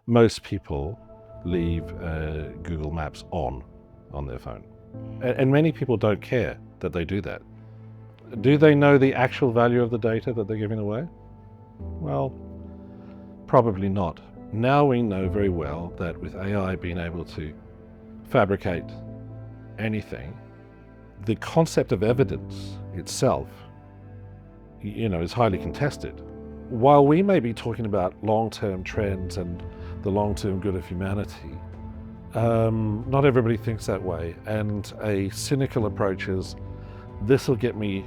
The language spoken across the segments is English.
Most people leave Google Maps on their phone. And many people don't care that they do that. Do they know the actual value of the data that they're giving away? Well, probably not. Now we know very well that with AI being able to fabricate anything, the concept of evidence itself, is highly contested. While we may be talking about long-term trends and the long-term good of humanity, not everybody thinks that way. And a cynical approach is, this will get me,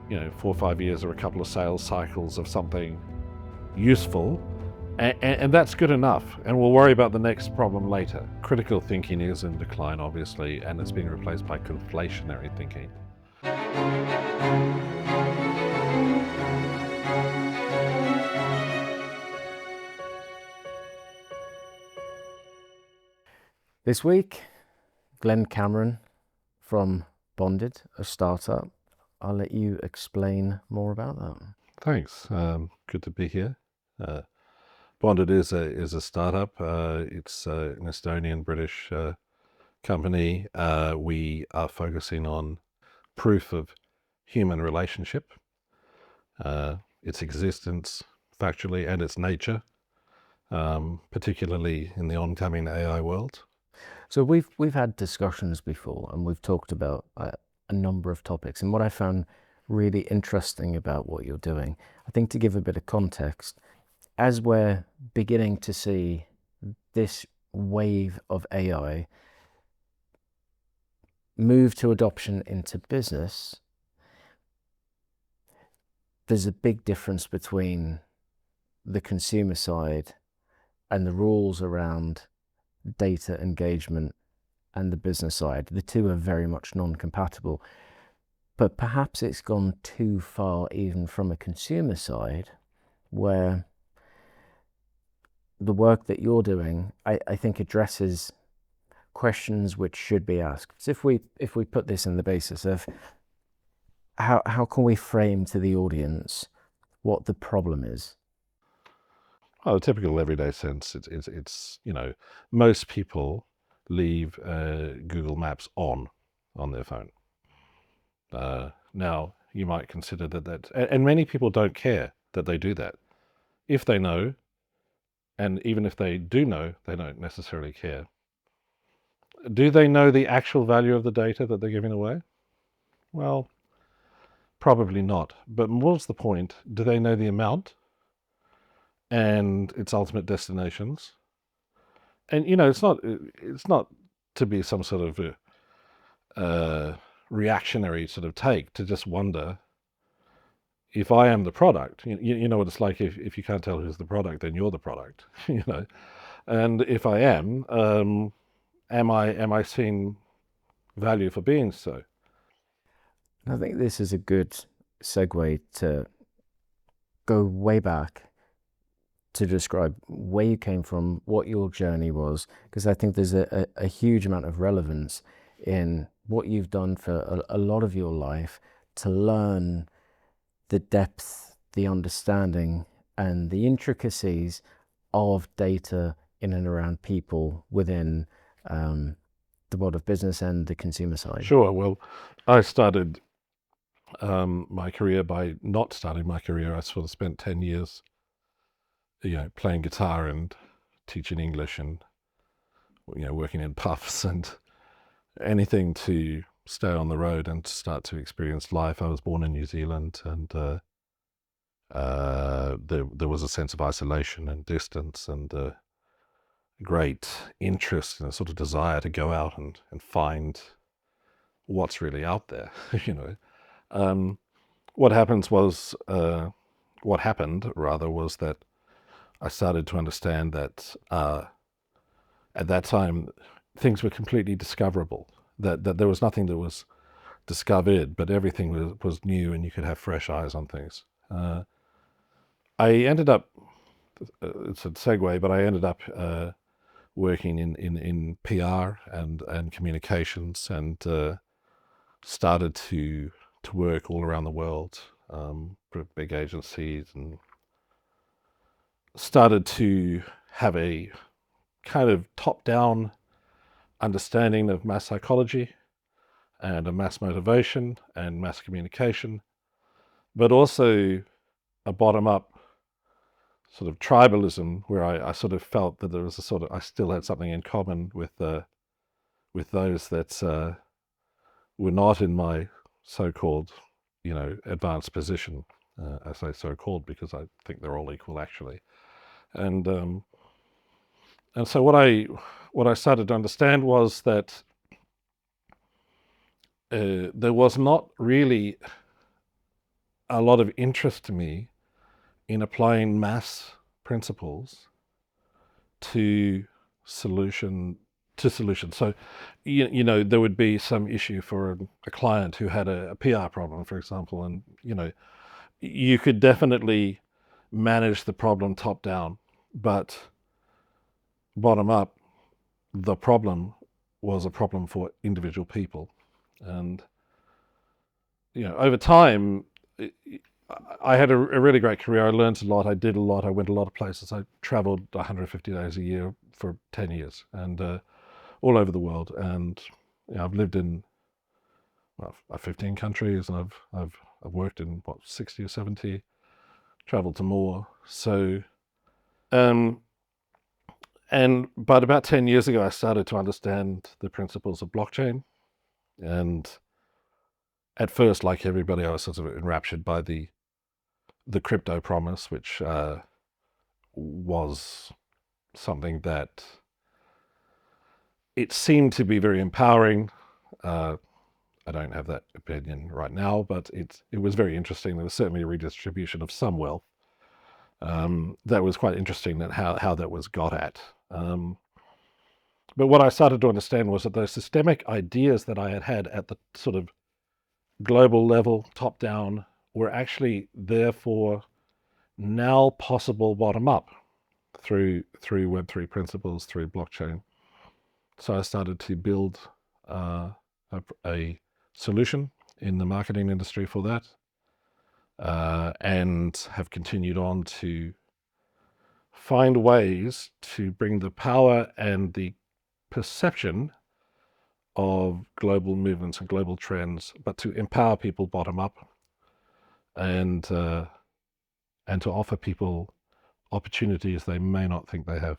4 or 5 years or a couple of sales cycles of something useful, and that's good enough, and we'll worry about the next problem later. Critical thinking is in decline, obviously, and it's being replaced by conflationary thinking. This week, Glen Cameron from Bonded, a startup. I'll let you explain more about that. Thanks. Good to be here. Bonded is a startup. It's an Estonian-British company. We are focusing on proof of human relationship, its existence factually, and its nature, particularly in the oncoming AI world. So we've had discussions before, and we've talked about a number of topics. And what I found really interesting about what you're doing, I think, to give a bit of context, as we're beginning to see this wave of AI move to adoption into business, there's a big difference between the consumer side and the rules around data engagement and the business side. The two are very much non-compatible, but perhaps it's gone too far even from a consumer side, where the work that you're doing, I think, addresses questions which should be asked. So if we put this in the basis of how can we frame to the audience what the problem is? Well, the typical everyday sense, it's most people leave Google Maps on their phone. Now, you might consider that, and many people don't care that they do that. If they know, and even if they do know, they don't necessarily care. Do they know the actual value of the data that they're giving away? Well, probably not. But more's the point, do they know the amount and its ultimate destinations? And it's not to be some sort of reactionary sort of take to just wonder, if I am the product, you know what it's like if you can't tell who's the product, then you're the product, And if I am I seeing value for being so? I think this is a good segue to go way back to describe where you came from, what your journey was, because I think there's a huge amount of relevance in what you've done for a lot of your life to learn the depth, the understanding, and the intricacies of data in and around people within the world of business and the consumer side. Sure. Well, I started my career by not starting my career. I sort of spent 10 years, playing guitar and teaching English and, working in pubs and anything to stay on the road and to start to experience life. I was born in New Zealand, and there was a sense of isolation and distance and great interest and a sort of desire to go out and find what's really out there. What happened rather was that I started to understand that at that time things were completely discoverable, that there was nothing that was discovered, but everything was new and you could have fresh eyes on things. I ended up, it's a segue, but I ended up working in PR and communications, and started to work all around the world for big agencies, and started to have a kind of top-down understanding of mass psychology and of mass motivation and mass communication, but also a bottom-up sort of tribalism where I sort of felt that there was I still had something in common with those that were not in my so-called, advanced position. I say so-called because I think they're all equal actually. And so what I started to understand was that there was not really a lot of interest to me in applying mass principles to solution. So, there would be some issue for a client who had a PR problem, for example, and you could definitely manage the problem top down, but bottom up, the problem was a problem for individual people. And over time, I had a really great career. I learned a lot. I did a lot. I went a lot of places. I traveled 150 days a year for 10 years and all over the world. And I've lived in 15 countries, and I've worked in 60 or 70, traveled to more. So, but about 10 years ago, I started to understand the principles of blockchain. And at first, like everybody, I was sort of enraptured by the crypto promise, which was something that it seemed to be very empowering. I don't have that opinion right now, but it was very interesting. There was certainly a redistribution of some wealth. That was quite interesting, that how that was got at. But what I started to understand was that those systemic ideas that I had at the sort of global level, top down, were actually therefore now possible bottom up through Web3 principles, through blockchain. So I started to build a solution in the marketing industry for that, and have continued on to find ways to bring the power and the perception of global movements and global trends, but to empower people bottom up, and to offer people opportunities they may not think they have.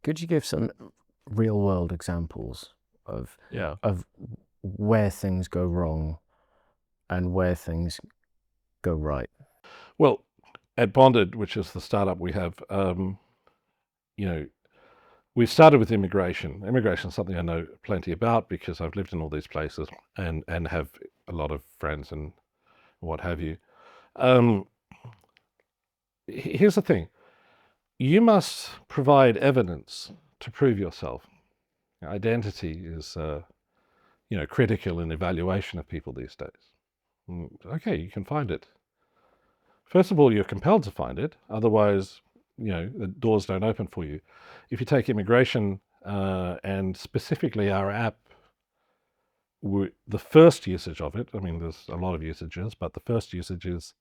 Could you give some real world examples of where things go wrong and where things go right? Well, at Bonded, which is the startup we have, we started with immigration. Immigration is something I know plenty about because I've lived in all these places and have a lot of friends and what have you. Here's the thing. You must provide evidence to prove yourself. Identity is, critical in evaluation of people these days. Okay, you can find it. First of all, you're compelled to find it. Otherwise, the doors don't open for you. If you take immigration and specifically our app, the first usage of it, I mean, there's a lot of usages, but the first usage is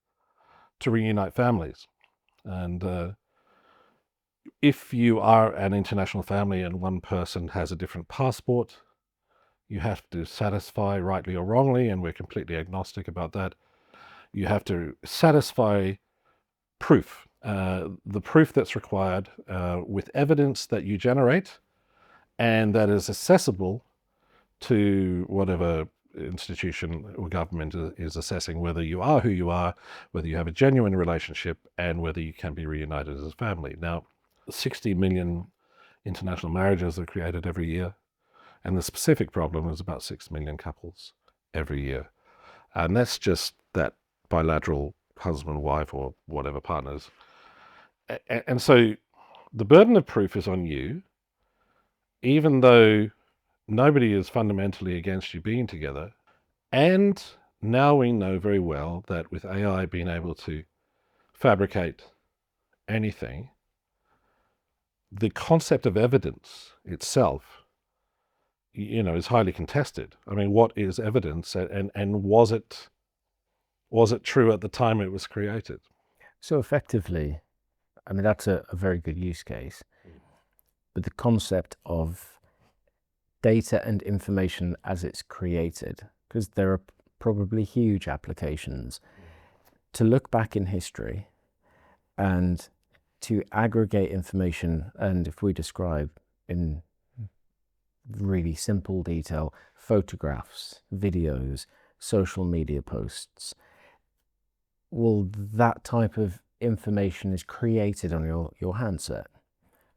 to reunite families. And if you are an international family and one person has a different passport, you have to satisfy, rightly or wrongly, and we're completely agnostic about that, you have to satisfy proof, the proof that's required with evidence that you generate and that is accessible to whatever institution or government is assessing whether you are who you are, whether you have a genuine relationship, and whether you can be reunited as a family. Now, 60 million international marriages are created every year, and the specific problem is about 6 million couples every year. And that's just that bilateral husband, wife, or whatever partners. And so the burden of proof is on you, even though nobody is fundamentally against you being together. And now we know very well that with AI being able to fabricate anything, the concept of evidence itself, is highly contested. I mean, what is evidence, and was it true at the time it was created? So effectively, I mean, that's a very good use case. but the concept of data and information as it's created, because there are probably huge applications to look back in history and to aggregate information. And if we describe in really simple detail, photographs, videos, social media posts, well, that type of information is created on your handset.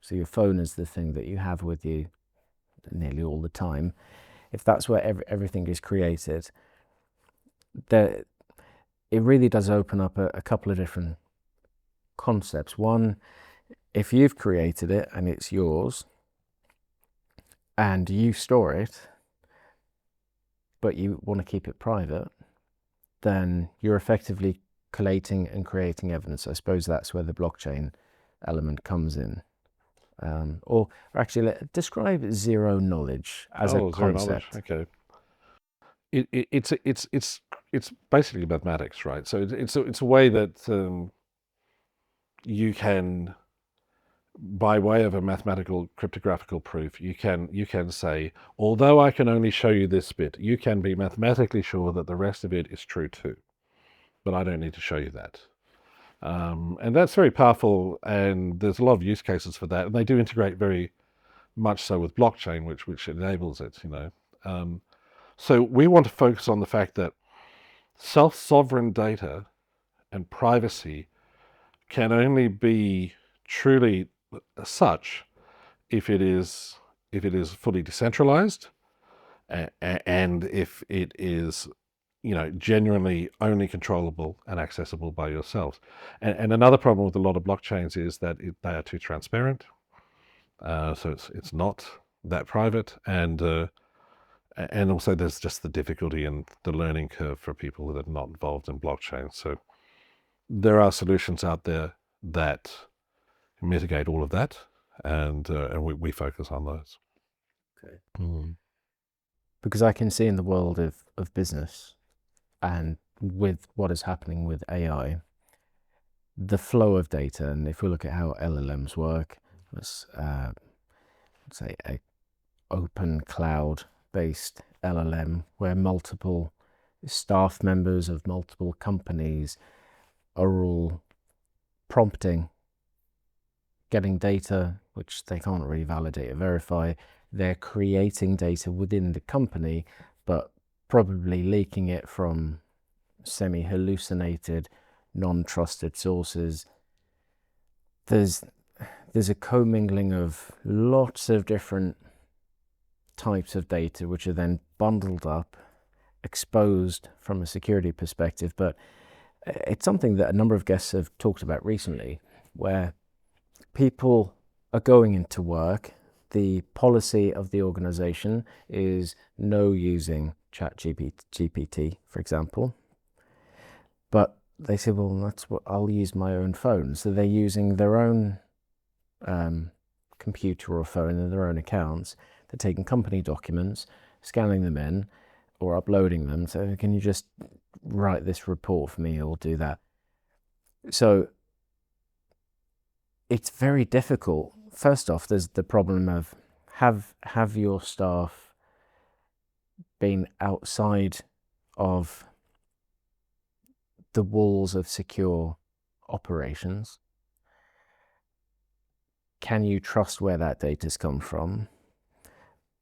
So your phone is the thing that you have with you nearly all the time. If that's where everything is created, it really does open up a couple of different concepts. One, if you've created it and it's yours and you store it, but you want to keep it private, then you're effectively collating and creating evidence. I suppose that's where the blockchain element comes in. Or actually, describe zero knowledge as a concept. Okay. It's basically mathematics, right? So it's a way that you can, by way of a mathematical cryptographical proof, you can say, although I can only show you this bit, you can be mathematically sure that the rest of it is true too, but I don't need to show you that. And that's very powerful, and there's a lot of use cases for that, and they do integrate very much so with blockchain, which enables it, So we want to focus on the fact that self-sovereign data and privacy can only be truly such if it is fully decentralized, and if it is genuinely only controllable and accessible by yourselves. And another problem with a lot of blockchains is that they are too transparent. So it's not that private, and also there's just the difficulty and the learning curve for people that are not involved in blockchain. So there are solutions out there that mitigate all of that, and we focus on those. Okay. Because I can see in the world of business, and with what is happening with AI, the flow of data, and if we look at how LLMs work, let's say a open cloud-based LLM where multiple staff members of multiple companies are all prompting, getting data which they can't really validate or verify. They're creating data within the company, but probably leaking it from semi-hallucinated, non-trusted sources. There's a commingling of lots of different types of data which are then bundled up, exposed from a security perspective. But it's something that a number of guests have talked about recently, where people are going into work. The policy of the organization is no using ChatGPT, for example. But they say, well, that's what I'll use my own phone. So they're using their own computer or phone in their own accounts. They're taking company documents, scanning them in, or uploading them. So can you just write this report for me or do that? So it's very difficult. First off, there's the problem of have your staff been outside of the walls of secure operations? Can you trust where that data's come from?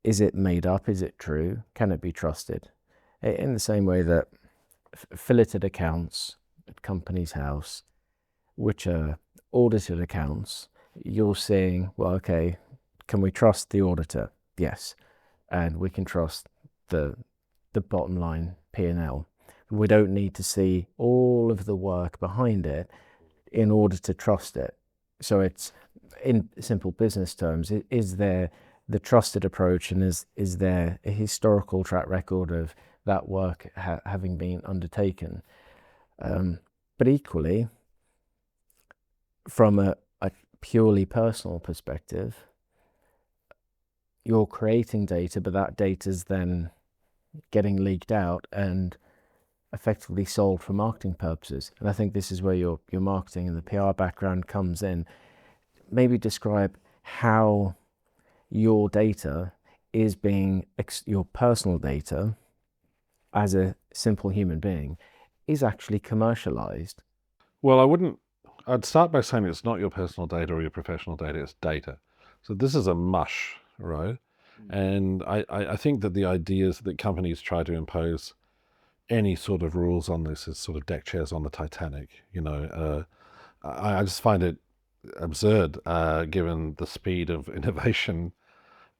Is it made up? Is it true? Can it be trusted? In the same way that filleted accounts at Companies House, which are audited accounts, you're saying, well, okay, can we trust the auditor? Yes. And we can trust the bottom line P&L. We don't need to see all of the work behind it in order to trust it. So it's, in simple business terms, is there the trusted approach, and is there a historical track record of that work having been undertaken? But equally, from a purely personal perspective, you're creating data, but that data is then getting leaked out and effectively sold for marketing purposes. And I think this is where your marketing and the PR background comes in. Maybe describe how your data is being, your personal data as a simple human being is actually commercialized. Well, I'd start by saying it's not your personal data or your professional data, it's data. So this is a mush, right? And I think that the ideas that companies try to impose any sort of rules on this is sort of deck chairs on the Titanic. I just find it absurd, given the speed of innovation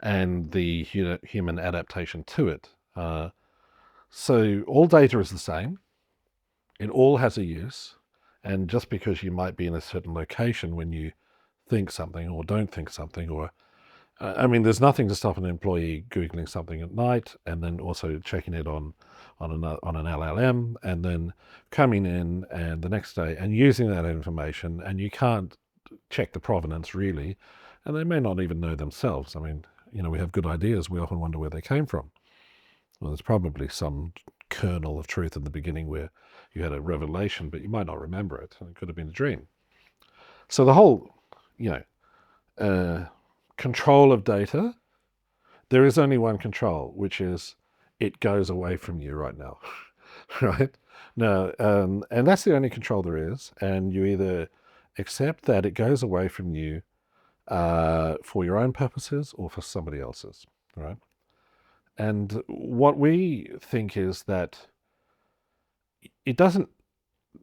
and the human adaptation to it. So all data is the same. It all has a use. And just because you might be in a certain location when you think something or don't think something, or I mean, there's nothing to stop an employee Googling something at night and then also checking it on an LLM and then coming in and the next day and using that information, and you can't check the provenance really, and they may not even know themselves. I mean, we have good ideas. We often wonder where they came from. Well, there's probably some kernel of truth in the beginning where you had a revelation, but you might not remember it. It could have been a dream. So the whole, control of data, there is only one control, which is it goes away from you right now, right? Now, and that's the only control there is. And you either accept that it goes away from you for your own purposes or for somebody else's, right? And what we think is that it doesn't.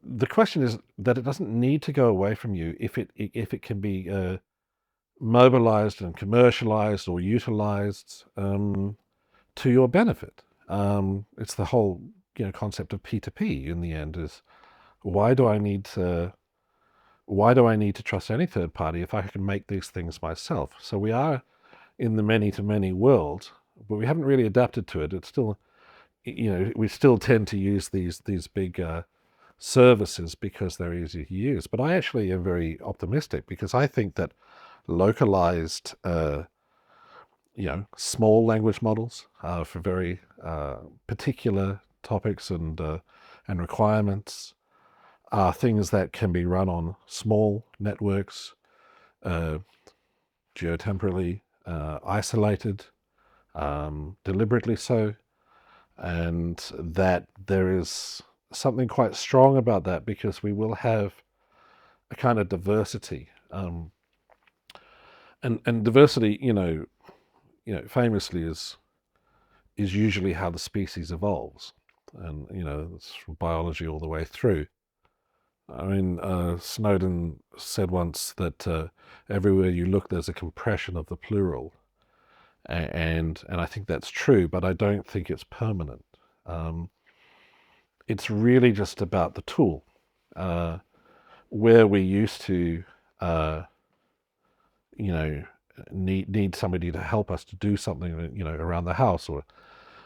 The question is that it doesn't need to go away from you if it can be mobilized and commercialized or utilized to your benefit. It's the whole concept of P2P in the end. Is why do I need to trust any third party if I can make these things myself? So we are in the many to many world, but we haven't really adapted to it. It's still, we still tend to use these big services because they're easy to use. But I actually am very optimistic because I think that localized, small language models for very particular topics and requirements are things that can be run on small networks, geotemporally isolated, deliberately so, and that there is something quite strong about that because we will have a kind of diversity, and diversity, famously is usually how the species evolves, and it's from biology all the way through. I mean, Snowden said once that everywhere you look, there's a compression of the plural, and I think that's true, but I don't think it's permanent. It's really just about the tool. Where we used to, need somebody to help us to do something, around the house, or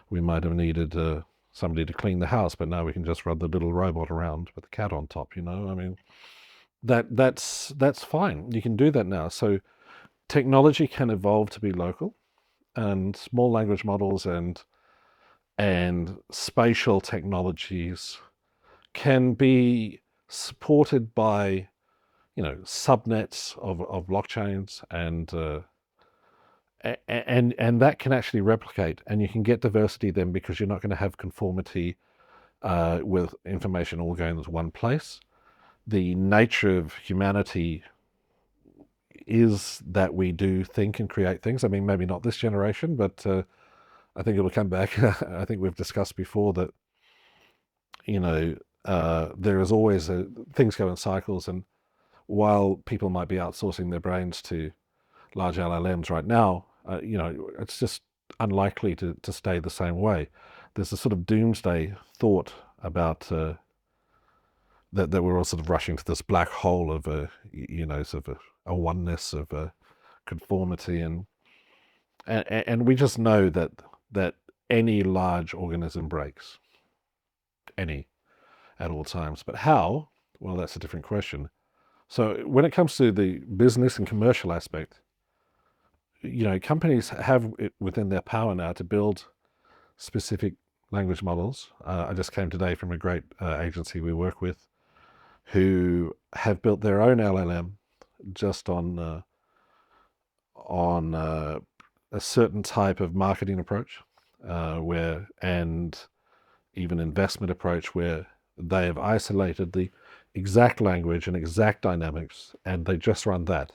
we might have needed somebody to clean the house, but now we can just run the little robot around with the cat on top. I mean, that's fine. You can do that now. So technology can evolve to be local, and small language models and spatial technologies can be supported by subnets of blockchains, and that can actually replicate, and you can get diversity then because you're not going to have conformity with information all going to one place. The nature of humanity is that we do think and create things. I mean, maybe not this generation, but I think it'll come back. I think we've discussed before that there is always things go in cycles, and while people might be outsourcing their brains to large LLMs right now, it's just unlikely to stay the same way. There's a sort of doomsday thought about that we're all sort of rushing to this black hole of sort of a oneness of conformity, and we just know that any large organism breaks, any, at all times. But how? Well, that's a different question. So when it comes to the business and commercial aspect, companies have it within their power now to build specific language models. I just came today from a great agency we work with who have built their own LLM just on a certain type of marketing approach, and even investment approach where they have isolated the exact language and exact dynamics, and they just run that,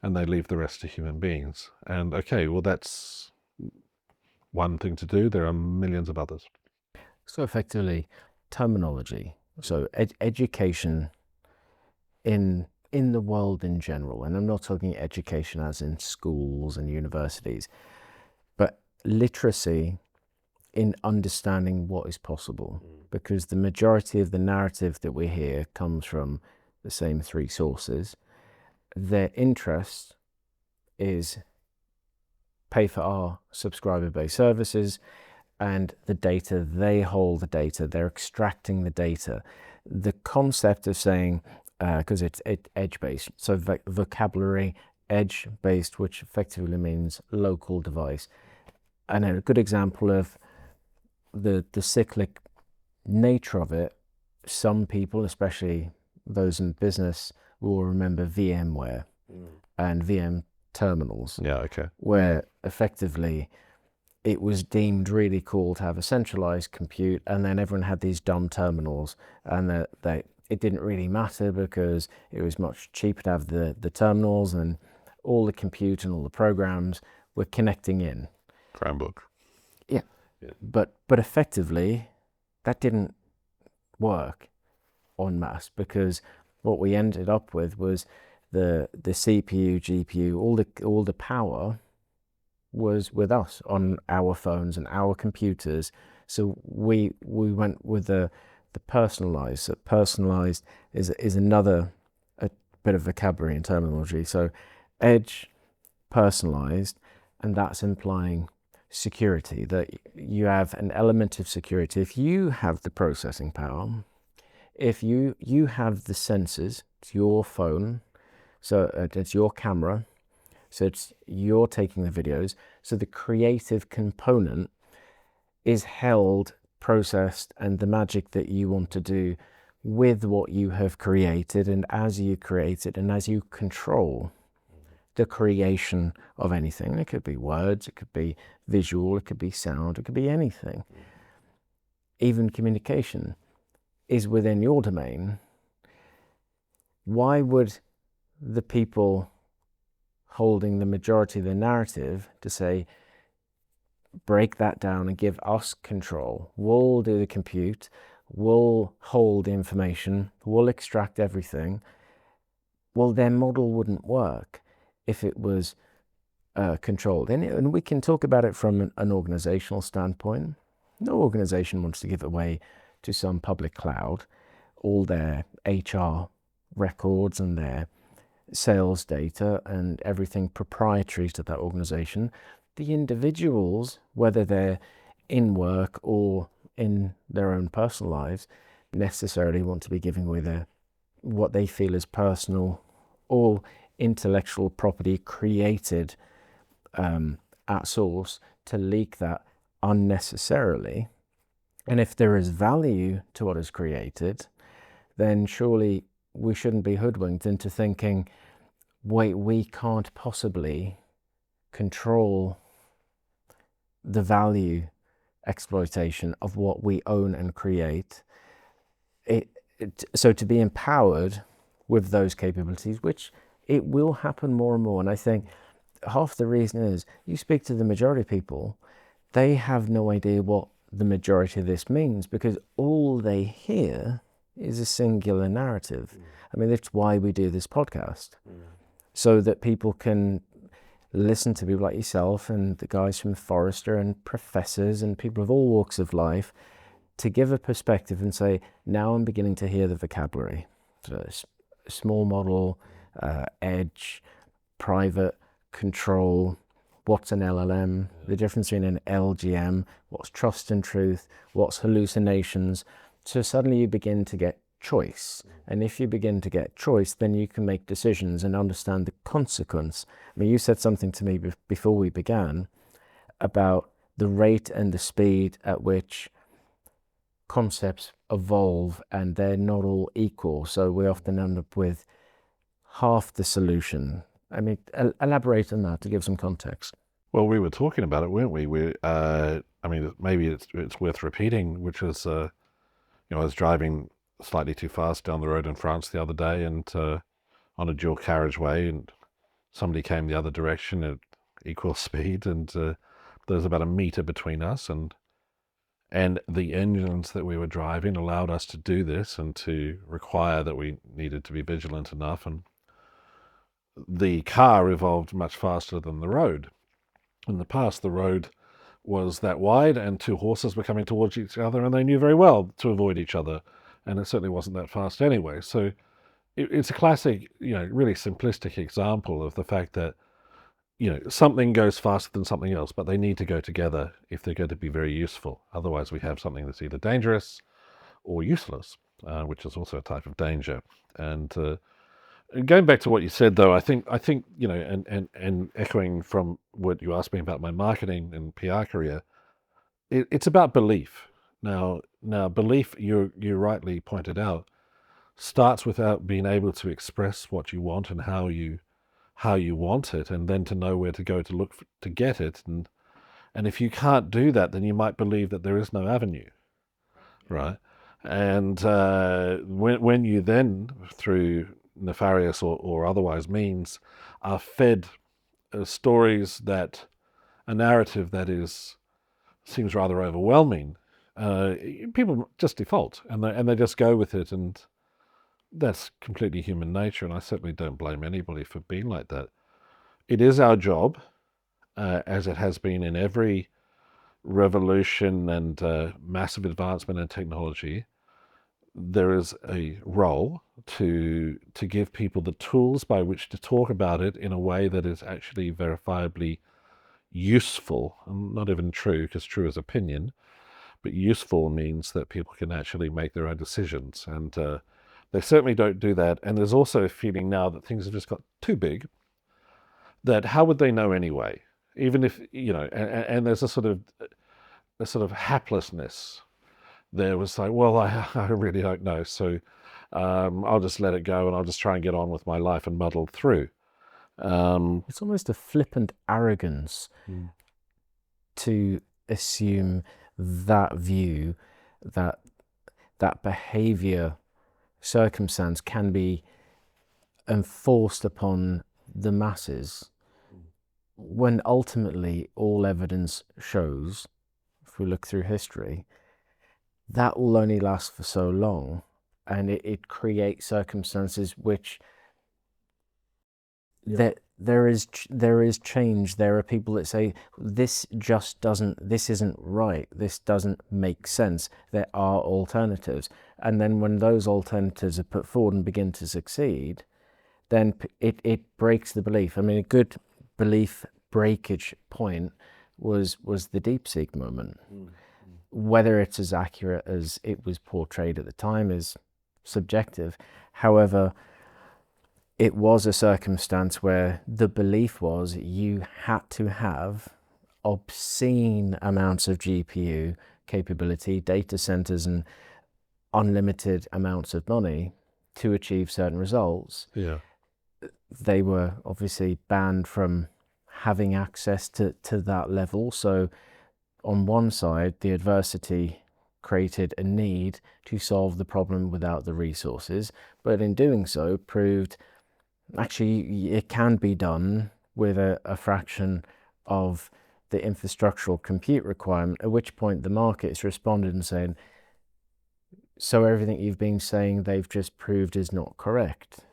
and they leave the rest to human beings. And okay, well, that's one thing to do. There are millions of others. So effectively, terminology. So education in the world in general, and I'm not talking education as in schools and universities, but literacy in understanding what is possible, because the majority of the narrative that we hear comes from the same three sources. Their interest is pay for our subscriber-based services, and the data, they hold the data, they're extracting the data. The concept of saying, because it's edge-based, so vocabulary, edge-based, which effectively means local device. And a good example of the cyclic nature of it, some people, especially those in business, will remember VMware and VM terminals. Yeah, okay. Where effectively it was deemed really cool to have a centralized compute, and then everyone had these dumb terminals, and it didn't really matter because it was much cheaper to have the terminals, and all the compute and all the programs were connecting in. Chromebook. Yeah. But effectively, that didn't work en masse, because what we ended up with was the CPU, GPU, all the power was with us on our phones and our computers. So we went with the personalized. So personalized is another a bit of vocabulary and terminology. So edge, personalized, and that's implying security, that you have an element of security. If you have the processing power, if you have the sensors, it's your phone, so it's your camera, so you're taking the videos, so the creative component is held, processed, and the magic that you want to do with what you have created, and as you create it, and as you control the creation of anything. It could be words, it could be visual, it could be sound, it could be anything. Even communication is within your domain. Why would the people holding the majority of the narrative to say, break that down and give us control? We'll do the compute, we'll hold the information, we'll extract everything. Well, their model wouldn't work if it was controlled. And we can talk about it from an organizational standpoint. No organization wants to give away to some public cloud all their HR records and their sales data and everything proprietary to that organization. The individuals, whether they're in work or in their own personal lives, necessarily want to be giving away what they feel is personal or intellectual property created at source, to leak that unnecessarily. And if there is value to what is created, then surely we shouldn't be hoodwinked into thinking, wait, we can't possibly control the value exploitation of what we own and create. So to be empowered with those capabilities, which it will happen more and more. And I think half the reason is, you speak to the majority of people, they have no idea what the majority of this means, because all they hear is a singular narrative. I mean, that's why we do this podcast, so that people can listen to people like yourself and the guys from Forrester and professors and people of all walks of life, to give a perspective and say, now I'm beginning to hear the vocabulary. So small model, edge, private, control, what's an LLM, the difference between an LGM, what's trust and truth, what's hallucinations. So suddenly you begin to get choice. And if you begin to get choice, then you can make decisions and understand the consequence. I mean, you said something to me before we began about the rate and the speed at which concepts evolve, and they're not all equal. So we often end up with half the solution. I mean, elaborate on that to give some context. Well, we were talking about it, weren't we? I mean, maybe it's worth repeating, which is, I was driving slightly too fast down the road in France the other day, and on a dual carriageway, and somebody came the other direction at equal speed, and there was about a meter between us, and the engines that we were driving allowed us to do this and to require that we needed to be vigilant enough. And the car evolved much faster than the road. In the past, the road was that wide, and two horses were coming towards each other, and they knew very well to avoid each other, and it certainly wasn't that fast anyway. So it's a classic, really simplistic example of the fact that something goes faster than something else, but they need to go together if they're going to be very useful. Otherwise, we have something that's either dangerous or useless, which is also a type of danger. And going back to what you said, though, I think and echoing from what you asked me about my marketing and PR career, it's about belief. Now, belief, you rightly pointed out, starts without being able to express what you want and how you want it, and then to know where to go to look to get it. And if you can't do that, then you might believe that there is no avenue, right? And when you then, through nefarious or otherwise means, are fed stories that a narrative that seems rather overwhelming, people just default, and they just go with it, and that's completely human nature, and I certainly don't blame anybody for being like that. It is our job, as it has been in every revolution and massive advancement in technology. There is a role to give people the tools by which to talk about it in a way that is actually verifiably useful, and not even true, because true is opinion, but useful means that people can actually make their own decisions. And they certainly don't do that. And there's also a feeling now that things have just got too big, that how would they know anyway? Even if, and there's a sort of haplessness. There was like, well, I really don't know. So I'll just let it go, and I'll just try and get on with my life and muddle through. It's almost a flippant arrogance to assume that view, that behavior circumstance can be enforced upon the masses, when ultimately all evidence shows, if we look through history, that will only last for so long, and it creates circumstances which that there is change. There are people that say this isn't right, this doesn't make sense, there are alternatives, and then when those alternatives are put forward and begin to succeed, then it breaks the belief. I mean, a good belief breakage point was the DeepSeek moment. Whether it's as accurate as it was portrayed at the time is subjective. However, it was a circumstance where the belief was you had to have obscene amounts of GPU capability, data centers, and unlimited amounts of money to achieve certain results. Yeah. They were obviously banned from having access to that level. So on one side, the adversity created a need to solve the problem without the resources, but in doing so proved actually it can be done with a fraction of the infrastructural compute requirement, at which point the market has responded and saying, so everything you've been saying they've just proved is not correct.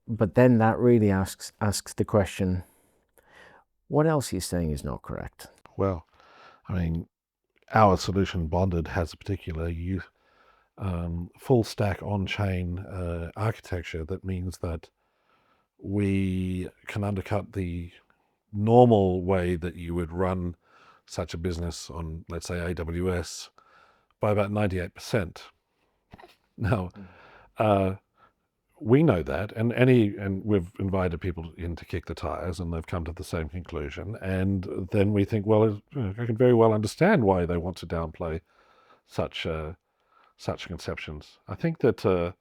But then that really asks the question, what else are you saying is not correct? Well, I mean, our solution Bonded has a particular full stack on-chain architecture that means that we can undercut the normal way that you would run such a business on, let's say, AWS by about 98%. Now, we know that, and we've invited people in to kick the tires, and they've come to the same conclusion. And then we think, well, I can very well understand why they want to downplay such conceptions. I think that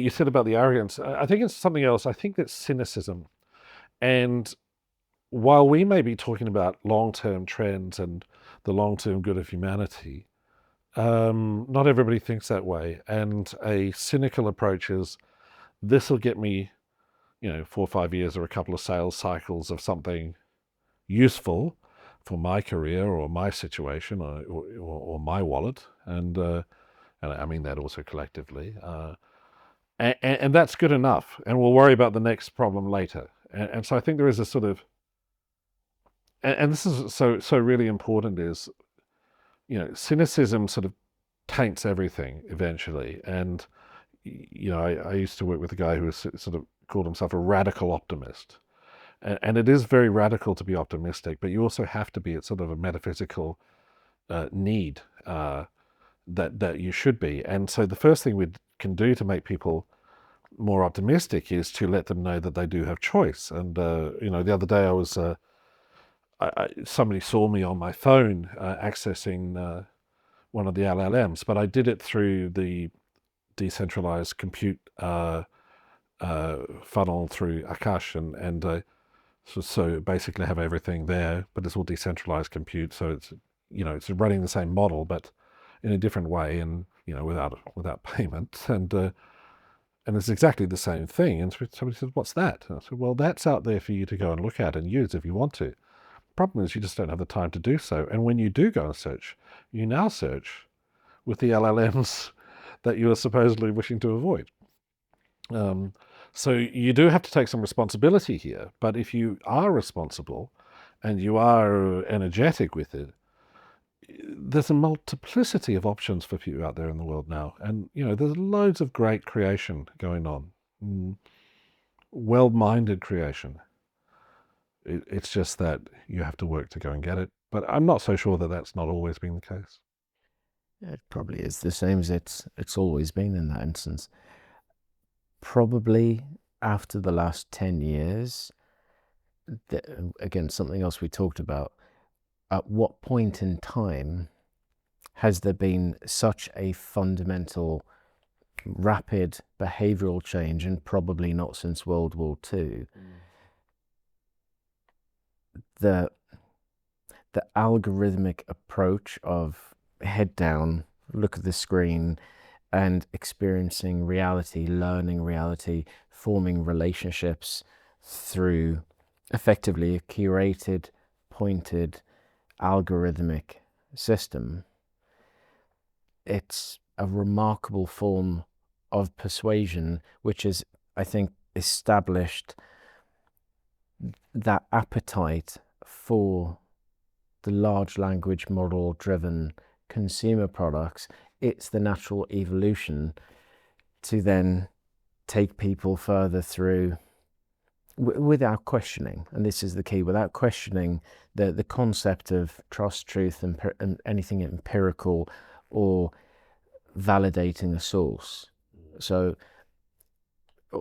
you said about the arrogance. I think it's something else. I think that's cynicism, and while we may be talking about long-term trends and the long-term good of humanity, not everybody thinks that way. And a cynical approach is, this will get me, 4 or 5 years or a couple of sales cycles of something useful for my career or my situation or my wallet. And I mean that also collectively. And that's good enough. And we'll worry about the next problem later. And so I think there is a sort of, and this is so really important, is, cynicism sort of taints everything eventually. And, I used to work with a guy who was sort of called himself a radical optimist. And it is very radical to be optimistic, but you also have to be at sort of a metaphysical need that you should be. And so the first thing we can do to make people more optimistic is to let them know that they do have choice. And, the other day I was, somebody saw me on my phone accessing one of the LLMs, but I did it through the decentralized compute funnel through Akash, and so basically have everything there, but it's all decentralized compute, so it's running the same model, but in a different way, and without payment, and it's exactly the same thing. And somebody says, "What's that?" And I said, "Well, that's out there for you to go and look at and use if you want to. Problem is, you just don't have the time to do so. And when you do go and search, you now search with the LLMs that you are supposedly wishing to avoid." So you do have to take some responsibility here. But if you are responsible and you are energetic with it, there's a multiplicity of options for you out there in the world now. And, there's loads of great creation going on, well-minded creation. It's just that you have to work to go and get it. But I'm not so sure that that's not always been the case. It probably is the same as it's always been in that instance. Probably after the last 10 years, again, something else we talked about, at what point in time has there been such a fundamental, rapid behavioral change, and probably not since World War II, the algorithmic approach of head down, look at the screen, and experiencing reality, learning reality, forming relationships through effectively a curated, pointed, algorithmic system. It's a remarkable form of persuasion, which is, I think, established that appetite for the large language model driven consumer products. It's the natural evolution to then take people further through without questioning, and this is the key, without questioning the concept of trust, truth, and anything empirical or validating a source. So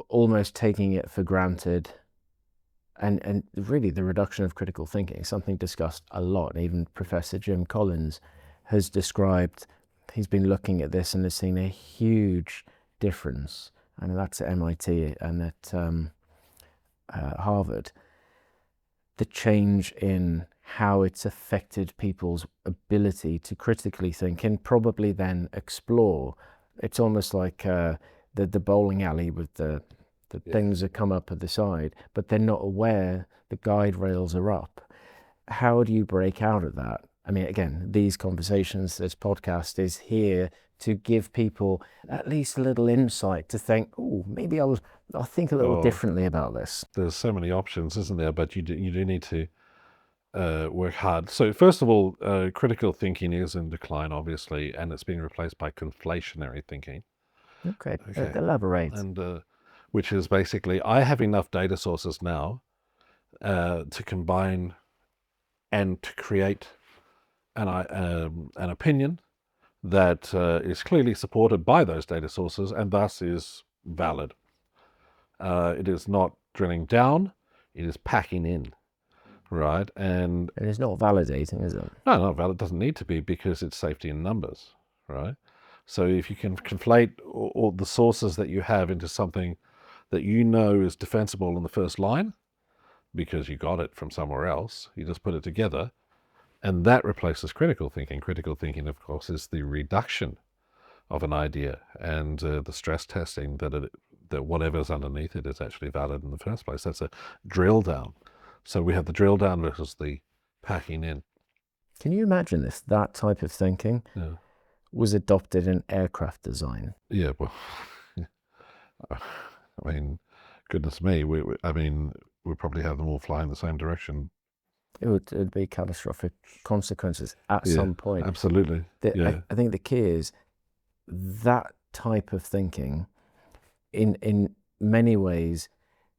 almost taking it for granted, and really the reduction of critical thinking, something discussed a lot. Even Professor Jim Collins has described, he's been looking at this and has seen a huge difference, and that's at MIT and at Harvard, the change in how it's affected people's ability to critically think and probably then explore. It's almost like the bowling alley with the things that come up at the side, but they're not aware the guide rails are up. How do you break out of that? I mean, again, these conversations, this podcast is here to give people at least a little insight to think, oh, maybe I'll think a little differently about this. There's so many options, isn't there? But you do need to work hard. So first of all, critical thinking is in decline, obviously, and it's being replaced by conflationary thinking. Okay. Elaborate. And which is basically, I have enough data sources now to combine and to create an opinion that is clearly supported by those data sources and thus is valid. It is not drilling down, it is packing in, right? And it's not validating, is it? No, not valid. It doesn't need to be, because it's safety in numbers, right? So if you can conflate all the sources that you have into something that you know is defensible in the first line, because you got it from somewhere else. You just put it together, and that replaces critical thinking. Critical thinking, of course, is the reduction of an idea and the stress testing that whatever's underneath it is actually valid in the first place. That's a drill down. So we have the drill down versus the packing in. Can you imagine this? That type of thinking was adopted in aircraft design. Yeah, well, I mean, goodness me, we probably have them all fly in the same direction. It would be catastrophic consequences at some point. Absolutely. I think the key is that type of thinking, in many ways,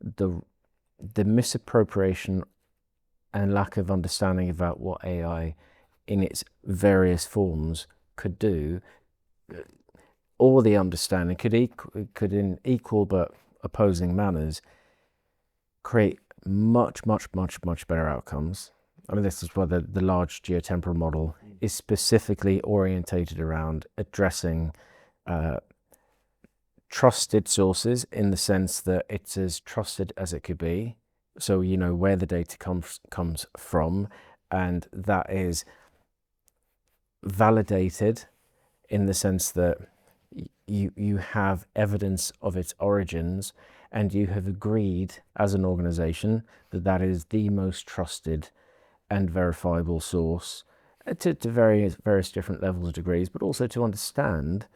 the misappropriation and lack of understanding about what AI in its various forms could do, or the understanding could in equal but opposing manners create much better outcomes. I mean, this is why the large geotemporal model is specifically orientated around addressing trusted sources, in the sense that it's as trusted as it could be. So you know where the data comes from, and that is validated in the sense that you have evidence of its origins, and you have agreed as an organization that that is the most trusted and verifiable source to various different levels of degrees, but also to understand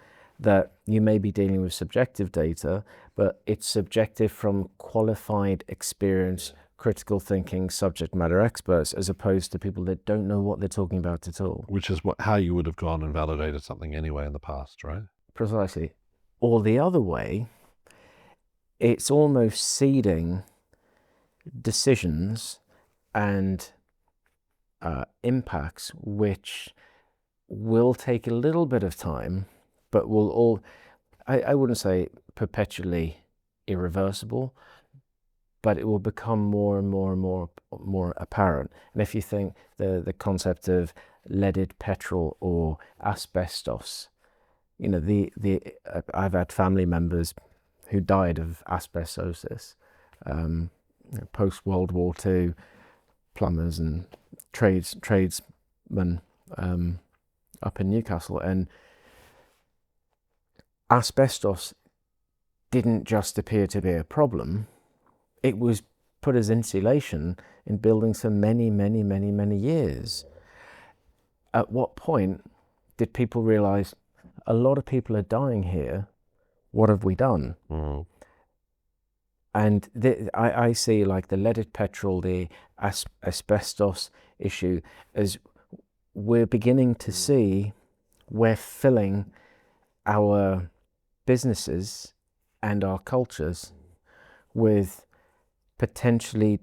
that you may be dealing with subjective data, but it's subjective from qualified, experienced, critical thinking subject matter experts, as opposed to people that don't know what they're talking about at all. Which is how you would have gone and validated something anyway in the past, right? Precisely. Or the other way, it's almost seeding decisions and impacts which will take a little bit of time, but will I wouldn't say perpetually irreversible, but it will become more and more apparent. And if you think the concept of leaded petrol or asbestos, you know, I've had family members who died of asbestosis, post World War II, plumbers and tradesmen up in Newcastle, and asbestos didn't just appear to be a problem. It was put as insulation in buildings for many years. At what point did people realize a lot of people are dying here? What have we done? Mm-hmm. And I see like the leaded petrol, the asbestos issue, as we're beginning to see we're filling our businesses and our cultures with potentially,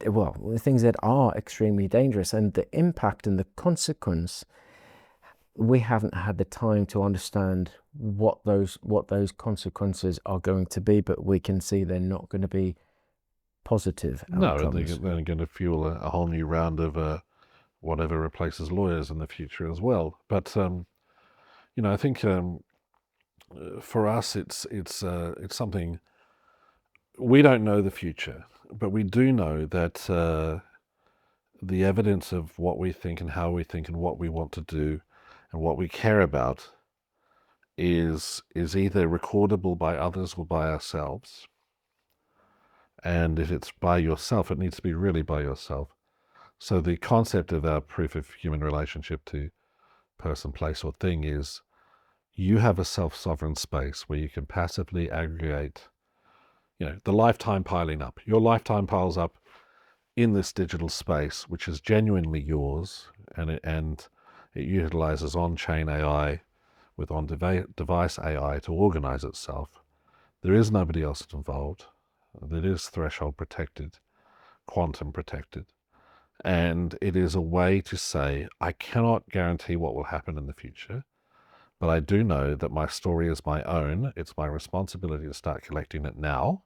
well, things that are extremely dangerous, and the impact and the consequence, we haven't had the time to understand what those consequences are going to be, but we can see they're not going to be positive outcomes. No, they're going to fuel a whole new round of whatever replaces lawyers in the future as well. But you know, I think for us, it's something. We don't know the future, but we do know that the evidence of what we think and how we think and what we want to do and what we care about is either recordable by others or by ourselves. And if it's by yourself, it needs to be really by yourself. So the concept of our proof of human relationship to person, place, or thing is you have a self-sovereign space where you can passively aggregate, you know, the lifetime piling up. Your lifetime piles up in this digital space, which is genuinely yours, and it utilizes on-chain AI with on-device AI to organize itself. There is nobody else involved. It is threshold protected, quantum protected. And it is a way to say, I cannot guarantee what will happen in the future, but I do know that my story is my own. It's my responsibility to start collecting it now.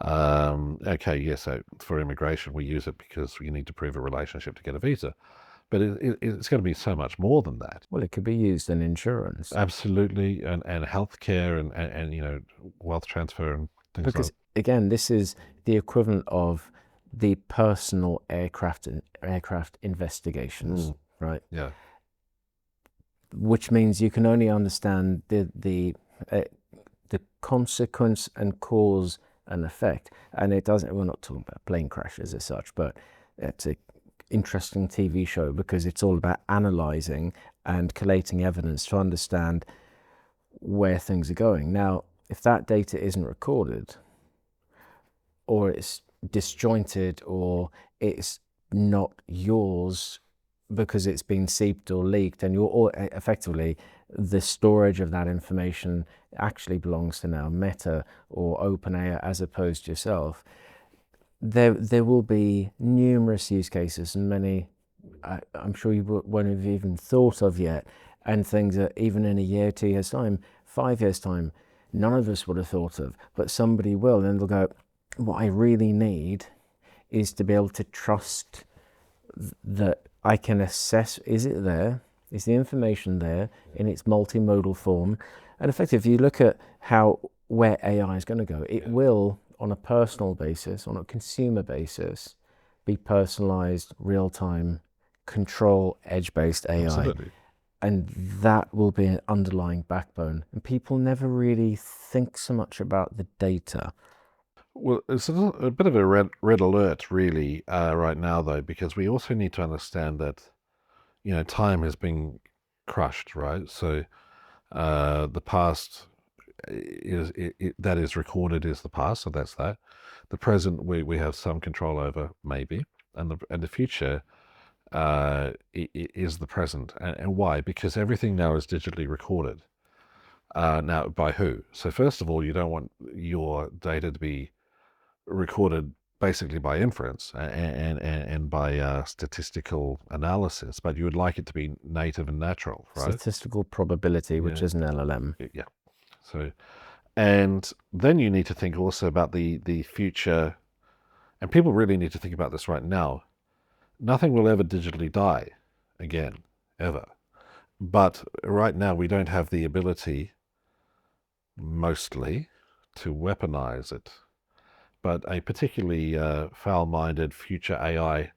Okay, yes, so for immigration, we use it because you need to prove a relationship to get a visa. But it's going to be so much more than that. Well, it could be used in insurance. Absolutely, and healthcare and you know, wealth transfer and things because like again, this is the equivalent of the personal aircraft investigations, right? Yeah. Which means you can only understand the consequence and cause and effect. And it doesn't. We're not talking about plane crashes as such, but it's an interesting TV show because it's all about analyzing and collating evidence to understand where things are going. Now, if that data isn't recorded, or it's disjointed, or it's not yours because it's been seeped or leaked, and you're effectively the storage of that information actually belongs to now Meta or OpenAI as opposed to yourself, there will be numerous use cases, and many I'm sure you won't have even thought of yet, and things that even in a year, 2 years time, 5 years time, none of us would have thought of, but somebody will, and they'll go, what I really need is to be able to trust that I can assess, is it there? Is the information there in its multimodal form? And effectively, if you look at where AI is going to go, it will, on a personal basis, on a consumer basis, be personalized, real-time, control, edge-based AI. Absolutely. And that will be an underlying backbone. And people never really think so much about the data. Well, it's a bit of a red alert, really, right now, though, because we also need to understand that, time has been crushed, right? So the past that is recorded is the past, so that's that. The present we have some control over, maybe, and the future is the present. And why? Because everything now is digitally recorded. Now, by who? So first of all, you don't want your data to be recorded basically by inference and by statistical analysis, but you would like it to be native and natural, right? Statistical probability, which is an LLM. Yeah. So, and then you need to think also about the future, and people really need to think about this right now. Nothing will ever digitally die again, ever. But right now we don't have the ability, mostly, to weaponize it. But a particularly foul-minded future AI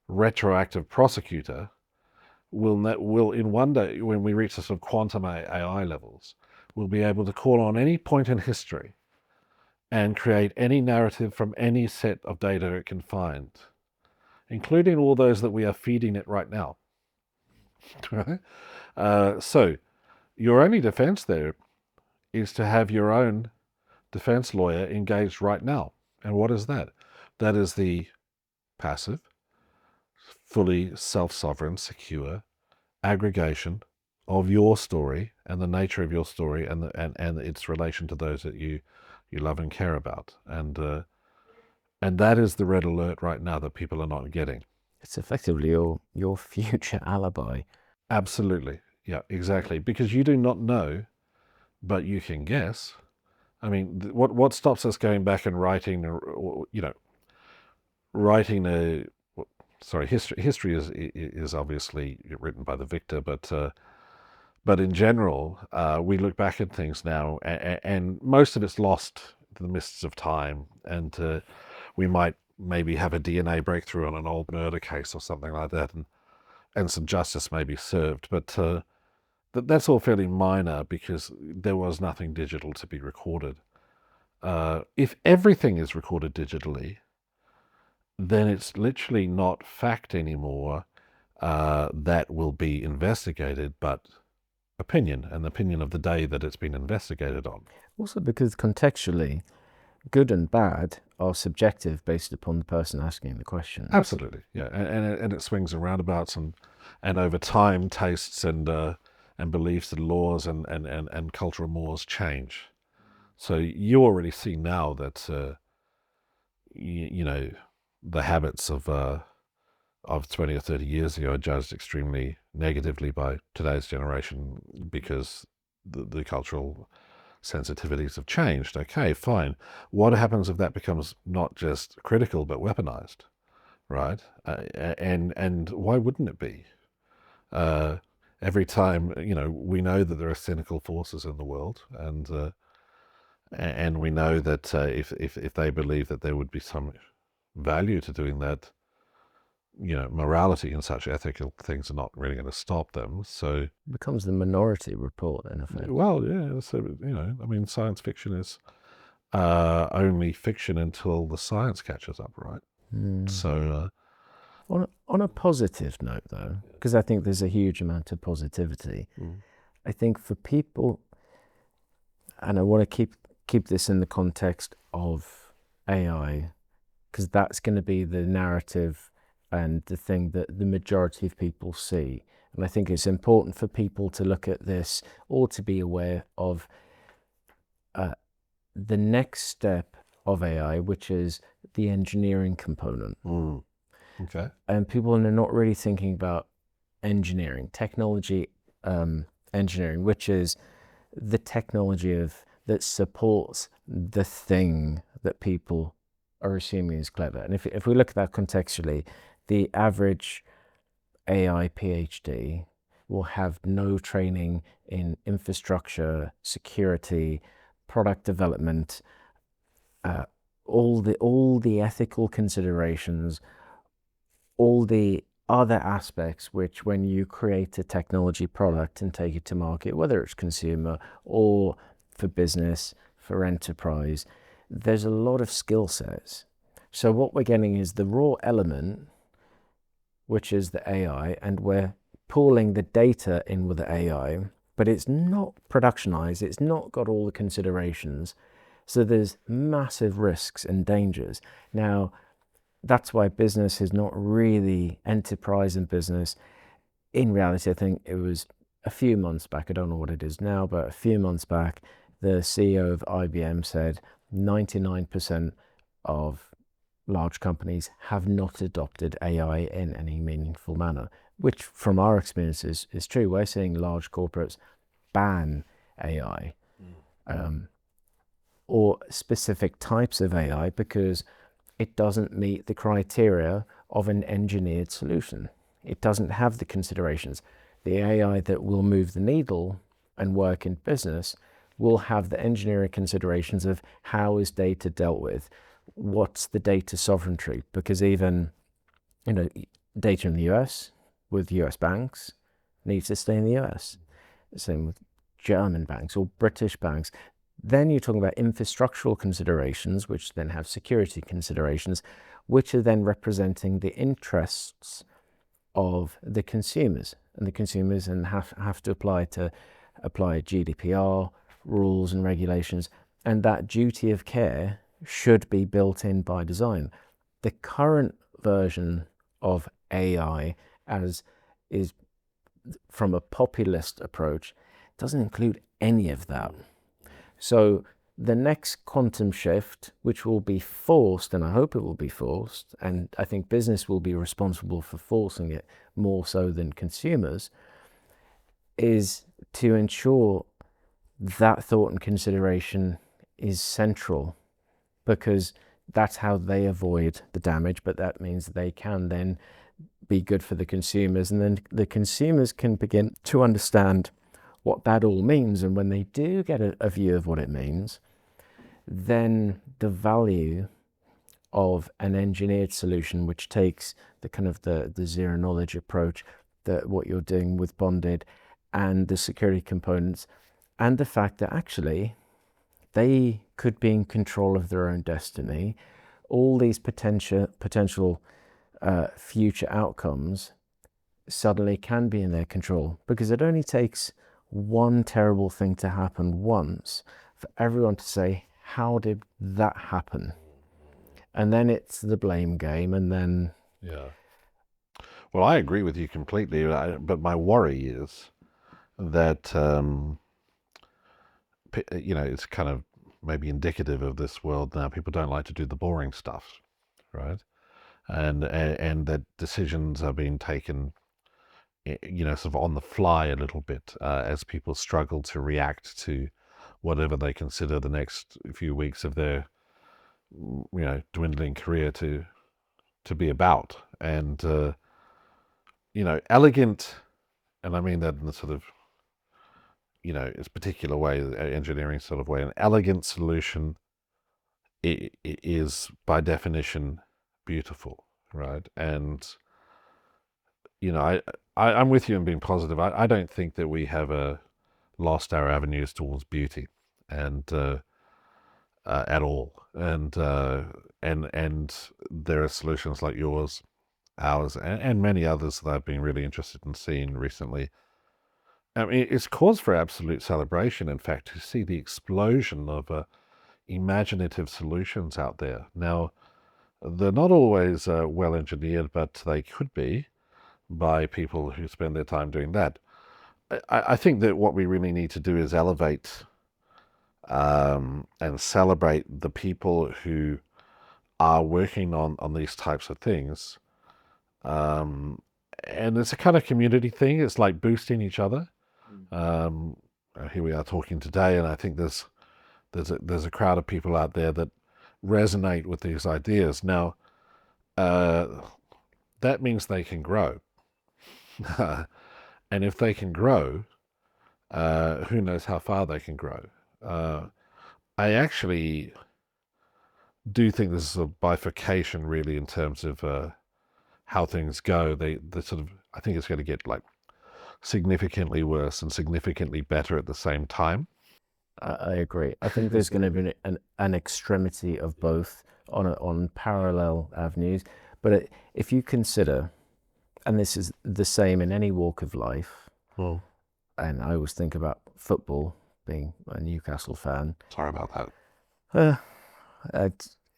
retroactive prosecutor will in one day, when we reach the sort of quantum AI levels, will be able to call on any point in history and create any narrative from any set of data it can find, including all those that we are feeding it right now. So your only defense there is to have your own defense lawyer engaged right now. And what is that? That is the passive, fully self-sovereign, secure aggregation of your story and the nature of your story and its relation to those that you love and care about. And that is the red alert right now that people are not getting. It's effectively your future alibi. Absolutely. Yeah, exactly. Because you do not know, but you can guess. I mean, what stops us going back and writing, history is obviously written by the victor, but in general, we look back at things now, and most of it's lost in the mists of time, and we might maybe have a DNA breakthrough on an old murder case or something like that, and some justice may be served, but that's all fairly minor because there was nothing digital to be recorded. If everything is recorded digitally, then it's literally not fact anymore that will be investigated, but opinion, and the opinion of the day that it's been investigated on. Also because contextually, good and bad are subjective based upon the person asking the question. Absolutely, yeah, and it swings and roundabouts, and over time, tastes and beliefs and laws and cultural mores change. So you already see now that the habits of 20 or 30 years ago are judged extremely negatively by today's generation because the cultural sensitivities have changed. Okay, fine. What happens if that becomes not just critical but weaponized, right? And why wouldn't it be? Every time, we know that there are cynical forces in the world, and we know that if they believe that there would be some value to doing that, morality and such ethical things are not really going to stop them. So, It becomes the minority report, in effect. well, yeah. So, science fiction is only fiction until the science catches up, right? So, On a positive note, though, because I think there's a huge amount of positivity, I think for people, and I want to keep this in the context of AI, because that's going to be the narrative and the thing that the majority of people see. And I think it's important for people to look at this or to be aware of the next step of AI, which is the engineering component. okay. And people are not really thinking about engineering, technology engineering, which is the technology that supports the thing that people are assuming is clever. And if we look at that contextually, the average AI PhD will have no training in infrastructure, security, product development, all the ethical considerations, all the other aspects which, when you create a technology product and take it to market, whether it's consumer or for business, for enterprise, there's a lot of skill sets. So what we're getting is the raw element, which is the AI, and we're pulling the data in with the AI, but it's not productionized, it's not got all the considerations. So there's massive risks and dangers. Now, that's why business is not really enterprise and business. In reality, I think it was a few months back, I don't know what it is now, but a few months back, the CEO of IBM said 99% of large companies have not adopted AI in any meaningful manner, which from our experiences is true. We're seeing large corporates ban AI or specific types of AI because it doesn't meet the criteria of an engineered solution. It doesn't have the considerations. The AI that will move the needle and work in business will have the engineering considerations of how is data dealt with, what's the data sovereignty, because even data in the US with US banks needs to stay in the US. Same with German banks or British banks. Then you're talking about infrastructural considerations, which then have security considerations, which are then representing the interests of the consumers, and the consumers and have to apply GDPR rules and regulations, and that duty of care should be built in by design. The current version of AI, as is from a populist approach, doesn't include any of that. So the next quantum shift, which will be forced, and I hope it will be forced, and I think business will be responsible for forcing it more so than consumers, is to ensure that thought and consideration is central, because that's how they avoid the damage, but that means they can then be good for the consumers, and then the consumers can begin to understand what that all means. And when they do get a view of what it means, then the value of an engineered solution, which takes the kind of the zero knowledge approach, that what you're doing with bonded and the security components, and the fact that actually they could be in control of their own destiny, all these potential future outcomes suddenly can be in their control, because it only takes one terrible thing to happen once for everyone to say, how did that happen? And then it's the blame game, and then... Yeah. Well, I agree with you completely, but my worry is that, it's kind of maybe indicative of this world now. People don't like to do the boring stuff, right? And that decisions are being taken, sort of on the fly a little bit, as people struggle to react to whatever they consider the next few weeks of their, dwindling career to be about. And, elegant, and I mean that in the sort of, its particular way, engineering sort of way, an elegant solution is by definition beautiful, right? And I'm with you in being positive. I don't think that we have lost our avenues towards beauty, and at all. And there are solutions like yours, ours, and many others that I've been really interested in seeing recently. I mean, it's cause for absolute celebration, in fact, to see the explosion of imaginative solutions out there. Now, they're not always well engineered, but they could be by people who spend their time doing that. I think that what we really need to do is elevate and celebrate the people who are working on these types of things. And it's a kind of community thing. It's like boosting each other. Here we are talking today, and I think there's a crowd of people out there that resonate with these ideas. Now, that means they can grow. And if they can grow, who knows how far they can grow. I actually do think this is a bifurcation, really, in terms of how things go. They sort of, I think it's going to get like significantly worse and significantly better at the same time. I agree. I think there's going to be an extremity of both on parallel avenues. But if you consider, and this is the same in any walk of life, and I always think about football, being a Newcastle fan. Sorry about that.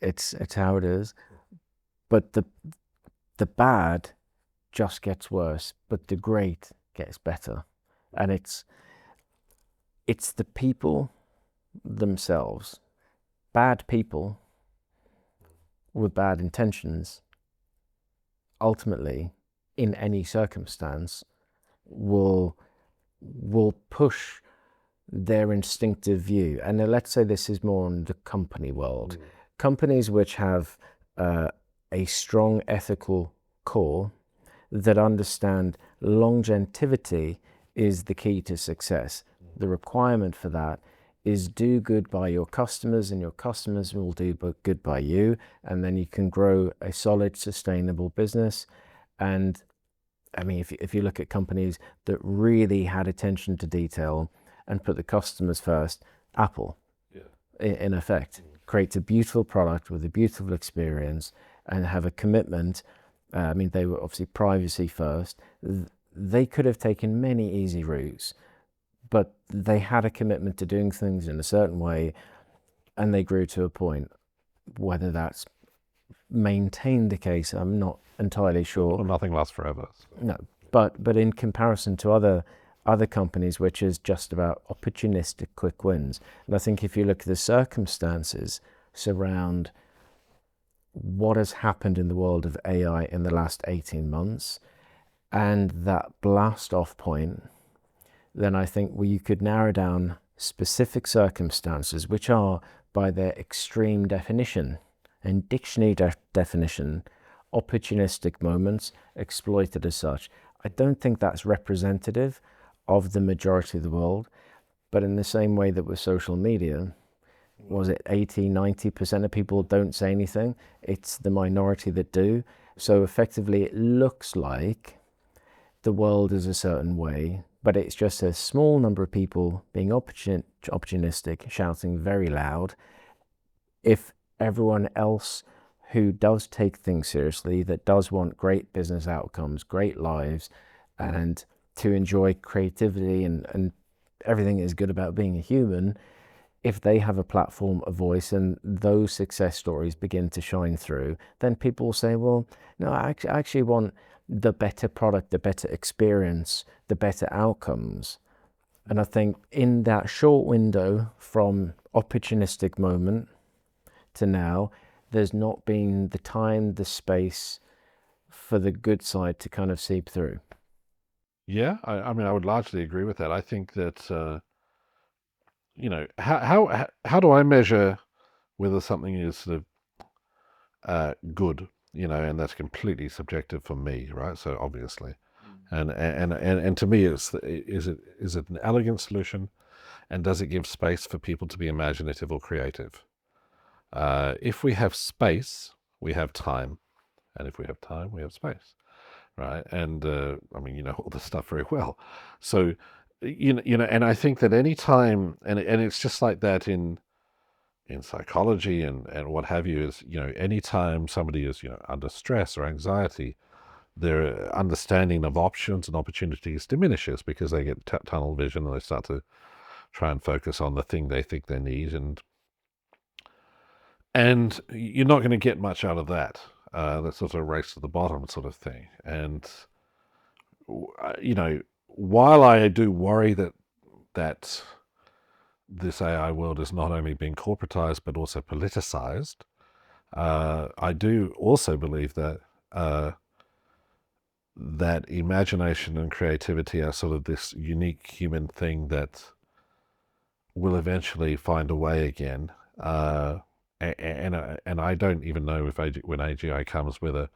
It's how it is. But the bad just gets worse, but the great gets better. And it's the people themselves. Bad people with bad intentions, ultimately, in any circumstance, will push their instinctive view. And let's say this is more in the company world. Companies which have a strong ethical core that understand longevity is the key to success. The requirement for that is do good by your customers, and your customers will do good by you, and then you can grow a solid, sustainable business. And I mean, if you look at companies that really had attention to detail and put the customers first, Apple, in effect, creates a beautiful product with a beautiful experience and have a commitment. I mean, they were obviously privacy first. They could have taken many easy routes, but they had a commitment to doing things in a certain way, and they grew to a point. Whether that's maintained the case, I'm not entirely sure. Well, nothing lasts forever. No, but in comparison to other companies, which is just about opportunistic quick wins. And I think if you look at the circumstances surround what has happened in the world of AI in the last 18 months and that blast off point, then I think you could narrow down specific circumstances, which are by their extreme definition and dictionary definition, opportunistic moments exploited as such. I don't think that's representative of the majority of the world, but in the same way that with social media, was it 80-90% of people don't say anything? It's the minority that do. So effectively it looks like the world is a certain way, but it's just a small number of people being opportunistic, shouting very loud. If everyone else who does take things seriously, that does want great business outcomes, great lives, and to enjoy creativity and everything is good about being a human, if they have a platform, a voice, and those success stories begin to shine through, then people will say, well, no, I actually want the better product, the better experience, the better outcomes. And I think in that short window from opportunistic moment to now, there's not been the time, the space for the good side to kind of seep through. Yeah, I mean, I would largely agree with that. I think that, how do I measure whether something is sort of good, and that's completely subjective for me, right? So obviously, and to me, is it an elegant solution, and does it give space for people to be imaginative or creative? If we have space, we have time. And if we have time, we have space, right? And I mean, you know all this stuff very well. So, and I think that any time, and it's just like that in psychology and what have you, is, anytime somebody is, under stress or anxiety, their understanding of options and opportunities diminishes because they get tunnel vision and they start to try and focus on the thing they think they need, and you're not going to get much out of that. That's sort of a race to the bottom sort of thing. And while I do worry that this AI world is not only being corporatized but also politicized, I do also believe that that imagination and creativity are sort of this unique human thing that will eventually find a way again. And I don't even know if when AGI comes, whether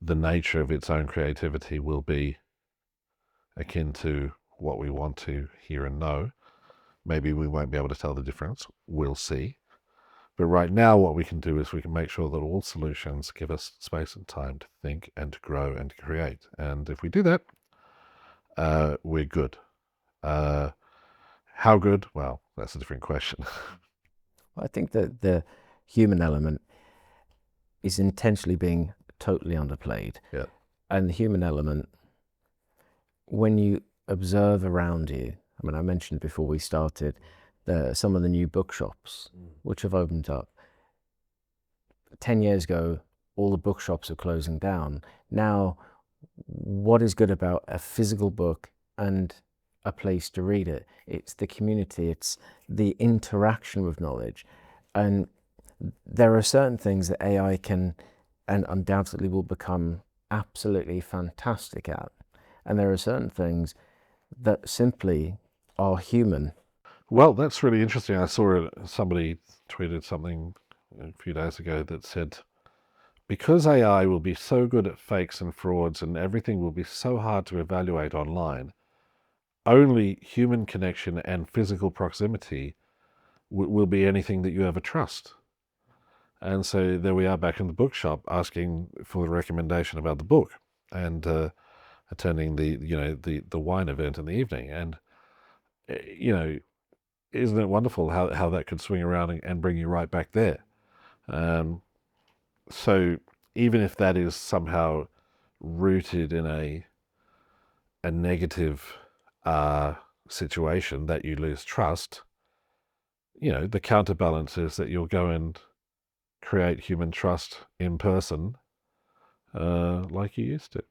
the nature of its own creativity will be akin to what we want to hear and know. Maybe we won't be able to tell the difference. We'll see. But right now, what we can do is we can make sure that all solutions give us space and time to think and to grow and to create. And if we do that, we're good. How good? Well, that's a different question. I think that the human element is intentionally being totally underplayed. Yeah. And the human element, when you observe around you, I mean, I mentioned before we started some of the new bookshops which have opened up. 10 years ago, all the bookshops are closing down. Now, what is good about a physical book and a place to read it? It's the community, it's the interaction with knowledge. And there are certain things that AI can and undoubtedly will become absolutely fantastic at. And there are certain things that simply are human. Well, that's really interesting. I saw somebody tweeted something a few days ago that said, because AI will be so good at fakes and frauds and everything will be so hard to evaluate online, only human connection and physical proximity will be anything that you ever trust. And so there we are back in the bookshop asking for the recommendation about the book and attending the wine event in the evening. And, isn't it wonderful how that could swing around and bring you right back there? So even if that is somehow rooted in a negative situation that you lose trust, the counterbalance is that you'll go and create human trust in person like you used to.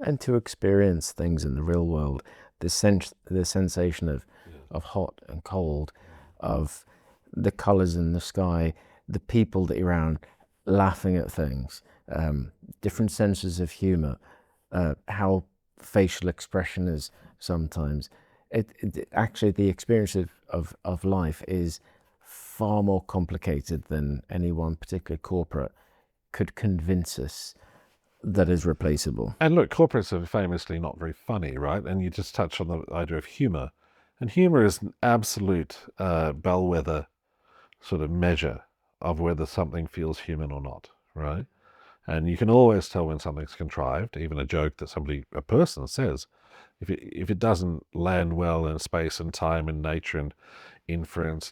And to experience things in the real world, the sensation of hot and cold, of the colors in the sky, the people that you're around, laughing at things, different senses of humor, how facial expression is sometimes. Actually, the experience of life is far more complicated than any one particular corporate could convince us that is replaceable. And look, corporates are famously not very funny, right? And you just touched on the idea of humor. And humor is an absolute bellwether sort of measure of whether something feels human or not, right? And you can always tell when something's contrived, even a joke that a person says. If it doesn't land well in space and time and nature and inference,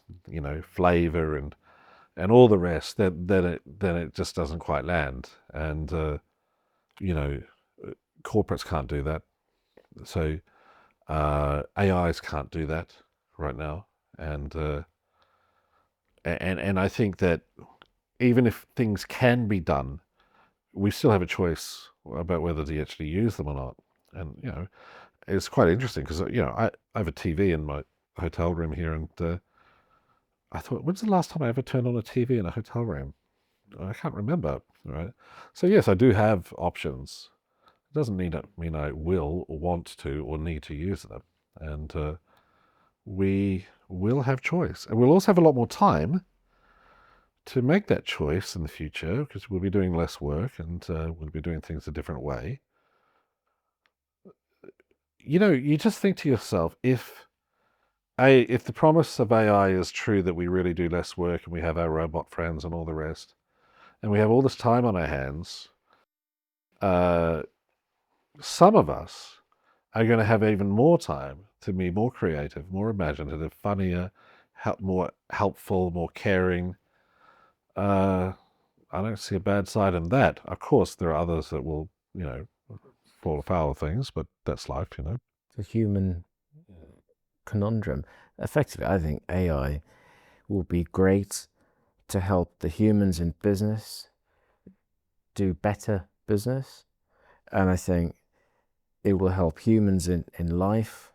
flavor and all the rest, then it just doesn't quite land. And corporates can't do that. So AIs can't do that right now. And I think that even if things can be done, we still have a choice about whether to actually use them or not. And it's quite interesting because I have a TV in my hotel room here, and I thought, when's the last time I ever turned on a TV in a hotel room? I can't remember, right? So yes, I do have options. It doesn't mean I will or want to or need to use them. And we will have choice. And we'll also have a lot more time to make that choice in the future because we'll be doing less work and we'll be doing things a different way. You just think to yourself, if the promise of AI is true that we really do less work and we have our robot friends and all the rest, and we have all this time on our hands, some of us are going to have even more time to be more creative, more imaginative, funnier, more helpful, more caring. I don't see a bad side in that. Of course, there are others that will, fall afoul of things, but that's life, The human conundrum. Effectively, I think AI will be great to help the humans in business do better business. And I think it will help humans in life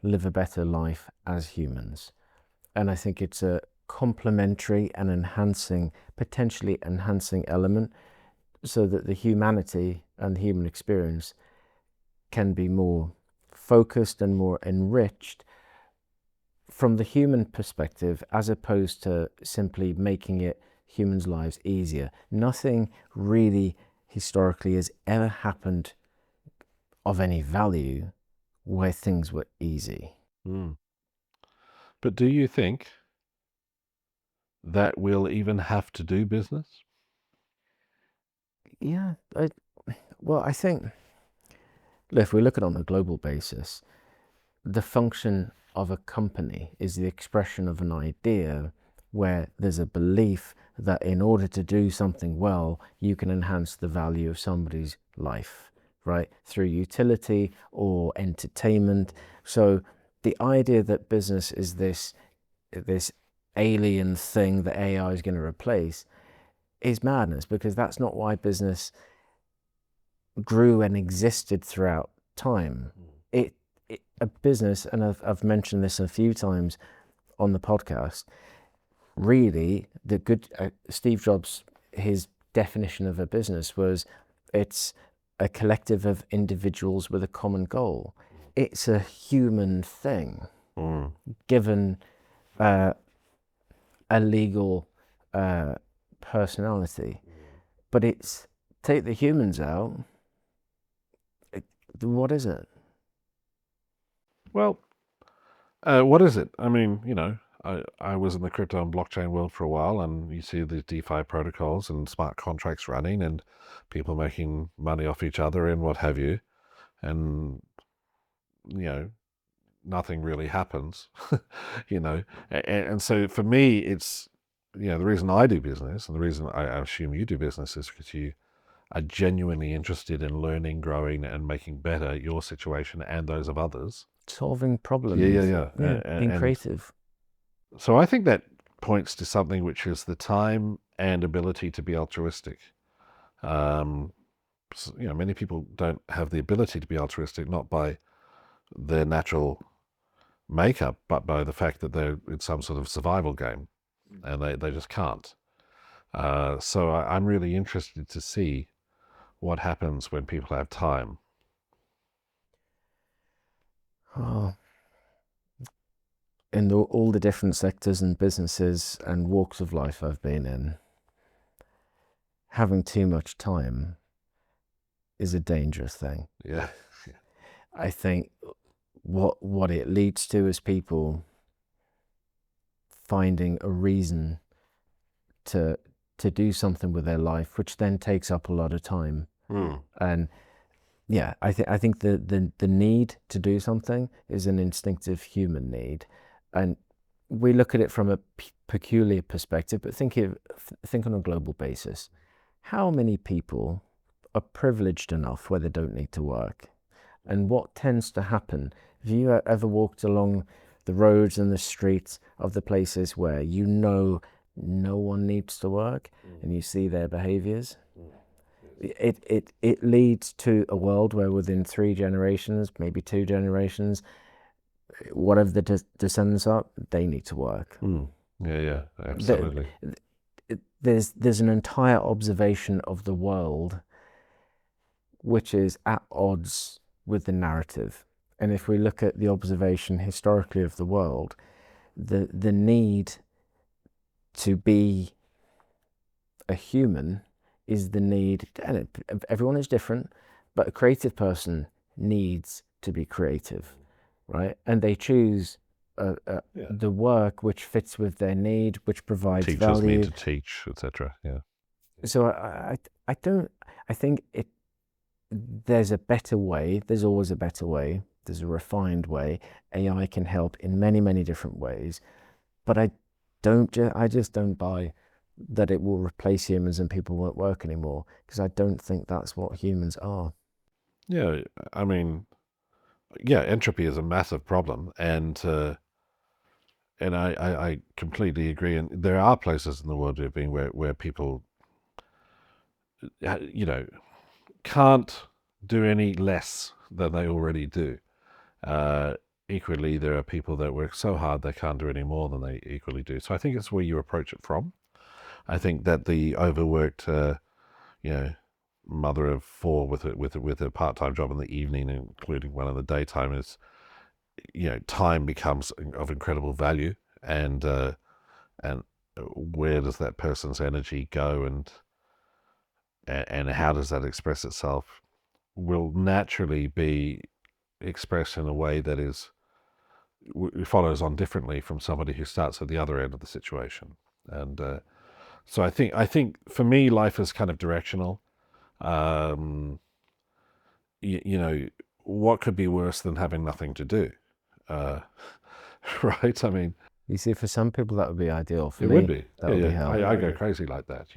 live a better life as humans. And I think it's a complementary and potentially enhancing element, so that the humanity and the human experience can be more focused and more enriched from the human perspective, as opposed to simply making it humans' lives easier. Nothing really historically has ever happened of any value where things were easy. Mm. But do you think that we'll even have to do business? Yeah, I think, if we look at it on a global basis, the function of a company is the expression of an idea where there's a belief that in order to do something well, you can enhance the value of somebody's life, right? Through utility or entertainment. So the idea that business is this alien thing that AI is going to replace is madness, because that's not why business grew and existed throughout time. A business, and I've mentioned this a few times on the podcast, really the good Steve Jobs, his definition of a business was, it's a collective of individuals with a common goal. It's a human thing, given a legal personality. But it's, take the humans out, what is it? Well, what is it? I mean, I was in the crypto and blockchain world for a while, and you see these DeFi protocols and smart contracts running and people making money off each other and what have you. And, nothing really happens, And so for me, it's, the reason I do business, and the reason I assume you do business, is because you are genuinely interested in learning, growing, and making better your situation and those of others. Solving problems. Yeah. Being creative. So I think that points to something which is the time and ability to be altruistic. Many people don't have the ability to be altruistic, not by their natural makeup, but by the fact that they're in some sort of survival game, and they just can't. So I'm really interested to see what happens when people have time. Oh, in all the different sectors and businesses and walks of life I've been in, having too much time is a dangerous thing. Yeah. I think what it leads to is people finding a reason to do something with their life, which then takes up a lot of time. And yeah, I think the need to do something is an instinctive human need, and we look at it from a peculiar perspective. But think on a global basis. How many people are privileged enough where they don't need to work? And what tends to happen? Have you ever walked along the roads and the streets of the places where no one needs to work, and you see their behaviors? It leads to a world where within 3 generations, maybe 2 generations, whatever the descendants are, they need to work. Yeah, absolutely. There's an entire observation of the world which is at odds with the narrative. And if we look at the observation historically of the world, the need to be a human is the need, and everyone is different, but a creative person needs to be creative, right? And they choose the work which fits with their need, which provides Teachers value. need to teach, etc. Yeah. So I don't, I think there's a better way. There's always a better way. There's a refined way. AI can help in many, many different ways, but I just don't buy that it will replace humans and people won't work anymore, because I don't think that's what humans are. Yeah, I mean, yeah, entropy is a massive problem, and I completely agree. And there are places in the world you've been where people, you know, can't do any less than they already do. Uh, Equally, there are people that work so hard they can't do any more than they equally do. So I think it's where you approach it from. I think that the overworked, you know, mother of four with a part-time job in the evening, including one in the daytime, is, time becomes of incredible value, and where does that person's energy go, and how does that express itself, will naturally be expressed in a way that follows on differently from somebody who starts at the other end of the situation. And so I think for me, life is kind of directional. Um, you know, what could be worse than having nothing to do? Uh, right? I mean, You see, for some people that would be ideal. For it would me, be. that Yeah, would be yeah. hell. I go crazy like that.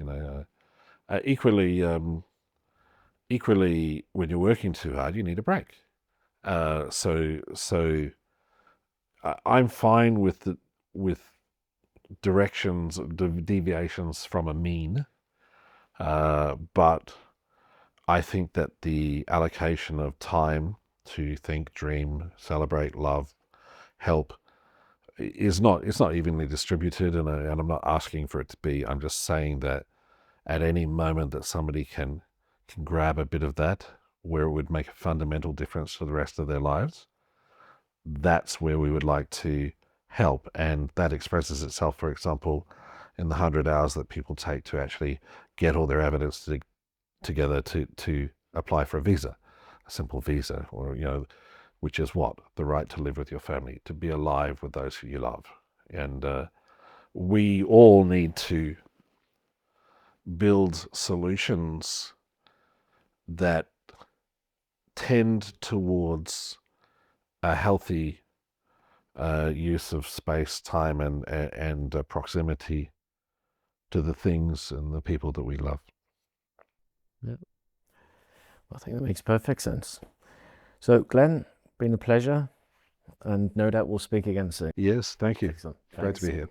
Equally, when you're working too hard, you need a break. So I'm fine with directions, deviations from a mean, but I think that the allocation of time to think, dream, celebrate, love, help is not, it's not evenly distributed, and I'm not asking for it to be. I'm just saying that at any moment that somebody can grab a bit of that where it would make a fundamental difference to the rest of their lives, that's where we would like to help. And that expresses itself, for example, in the 100 hours that people take to actually get all their evidence together to apply for a visa, a simple visa, or, which is what? The right to live with your family, to be alive with those who you love. And we all need to build solutions that tend towards a healthy use of space, time, and proximity to the things and the people that we love. Yeah. I think that makes perfect sense. So, Glenn, been a pleasure, and no doubt we'll speak again soon. Yes, thank you. Excellent. Great to be Thanks. here.